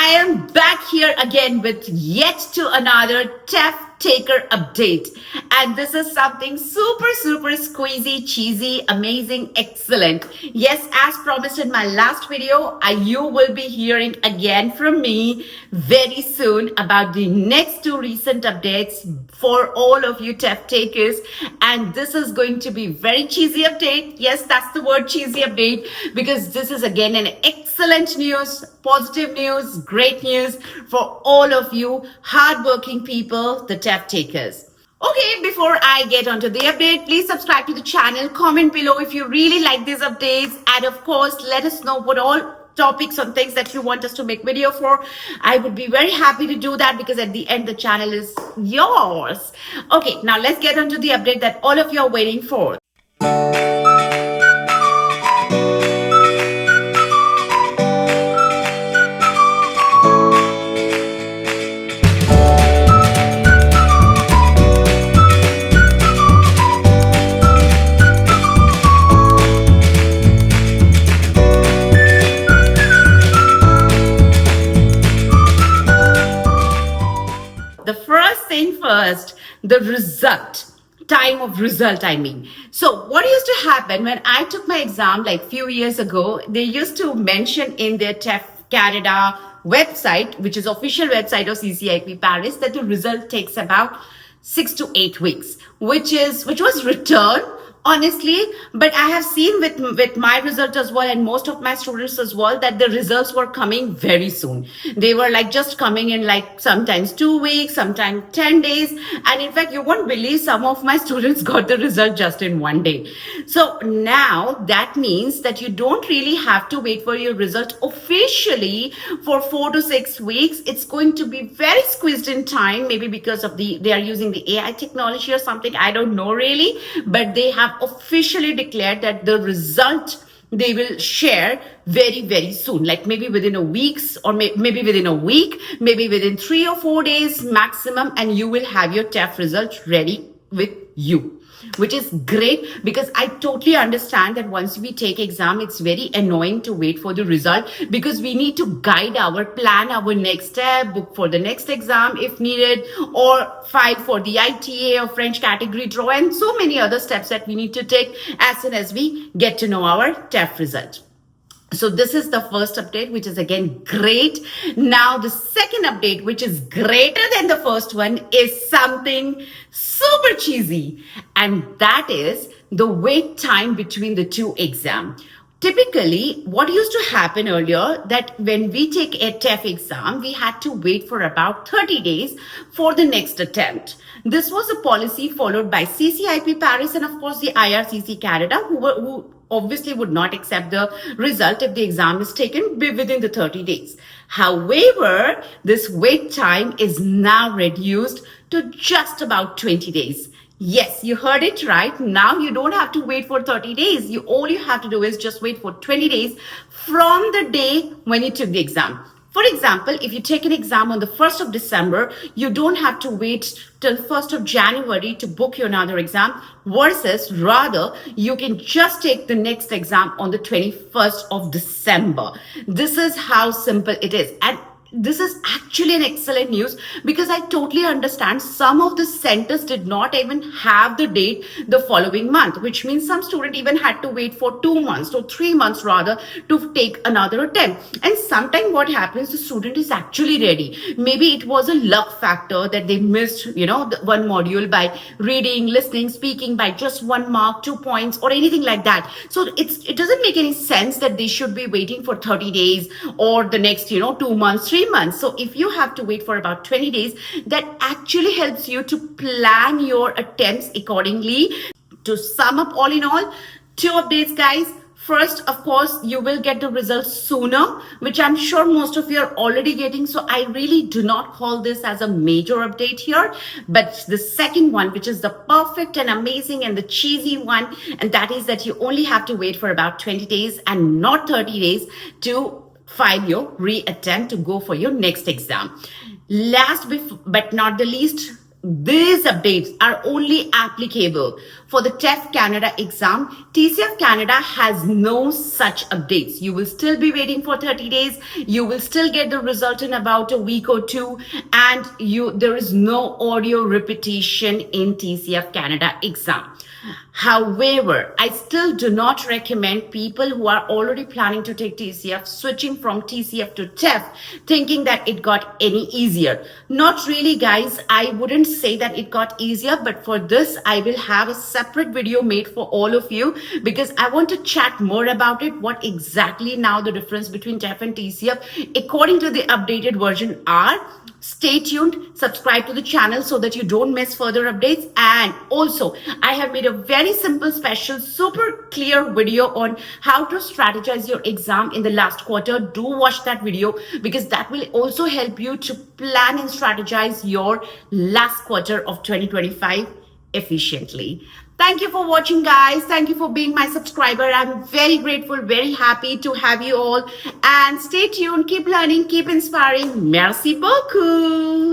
I am back here again with yet to another TEF Taker update. And this is something super squeezy, cheesy, amazing, excellent. Yes, as promised in my last video, you will be hearing again from me very soon about the next two recent updates for all of you TEF takers. And this is going to be very cheesy update. Yes, that's the word, cheesy update, because this is again an excellent news, positive news, great news for all of you hardworking people, the TEF takers. Okay, before I get onto the update, please subscribe to the channel, comment below if you really like these updates, and of course, let us know what all topics or things that you want us to make video for. I would be very happy to do that because at the end, the channel is yours. Okay, now let's get onto the update that all of you are waiting for. The first thing first, the time of result, I mean. So what used to happen when I took my exam like few years ago, they used to mention in their TEF Canada website, which is official website of CCIP Paris, that the result takes about 6 to 8 weeks, which was returned honestly, but I have seen with my result as well and most of my students as well that the results were coming very soon. They were like just coming in like sometimes 2 weeks, sometimes 10 days, and in fact you won't believe some of my students got the result just in 1 day. So now that means that you don't really have to wait for your result officially for 4 to 6 weeks. It's going to be very squeezed in time, maybe because of they are using the AI technology or something, I don't know really, but they have officially declared that the result they will share very soon, like maybe within a week's or maybe within a week, maybe within 3 or 4 days maximum, and you will have your TEF result ready with you, which is great because I totally understand that once we take exam, it's very annoying to wait for the result because we need to guide plan our next step, book for the next exam if needed, or file for the ITA or French category draw, and so many other steps that we need to take as soon as we get to know our TEF result. So this is the first update, which is again great. Now the second update, which is greater than the first one, is something super cheesy, and that is the wait time between the two exams. Typically, what used to happen earlier, that when we take a TEF exam, we had to wait for about 30 days for the next attempt. This was a policy followed by CCIP Paris and of course the IRCC Canada, who obviously would not accept the result if the exam is taken within the 30 days. However, this wait time is now reduced to just about 20 days. Yes, you heard it right. Now you don't have to wait for 30 days. All you have to do is just wait for 20 days from the day when you took the exam. For example, if you take an exam on the 1st of December, you don't have to wait till 1st of January to book your another exam, versus rather you can just take the next exam on the 21st of December. This is how simple it is. And this is actually an excellent news because I totally understand some of the centers did not even have the date the following month, which means some student even had to wait for 2 months or 3 months rather to take another attempt. And sometimes what happens, the student is actually ready. Maybe it was a luck factor that they missed, the one module by reading, listening, speaking by just 1 mark, 2 points or anything like that. So it doesn't make any sense that they should be waiting for 30 days or the next, 2 months, 3 months. So if you have to wait for about 20 days, that actually helps you to plan your attempts accordingly. To sum up all in all, 2 updates, guys. First, of course, you will get the results sooner, which I'm sure most of you are already getting. So I really do not call this as a major update here. But the second one, which is the perfect and amazing and the cheesy one, and that is that you only have to wait for about 20 days and not 30 days to file your re-attempt to go for your next exam. Last but not the least, these updates are only applicable for the TEF Canada exam. TCF Canada has no such updates. You will still be waiting for 30 days. You will still get the result in about a week or two. And there is no audio repetition in TCF Canada exam. However, I still do not recommend people who are already planning to take TCF switching from TCF to TEF thinking that it got any easier. Not really, guys. I wouldn't say that it got easier, but for this, I will have a separate video made for all of you because I want to chat more about it. What exactly now the difference between TEF and TCF according to the updated version are. Stay tuned, subscribe to the channel so that you don't miss further updates. And also, I have made a very simple, special, super clear video on how to strategize your exam in the last quarter. Do watch that video because that will also help you to plan and strategize your last quarter of 2025 efficiently. Thank you for watching, guys. Thank you for being my subscriber. I'm very grateful, very happy to have you all. And stay tuned, keep learning, keep inspiring. Merci beaucoup.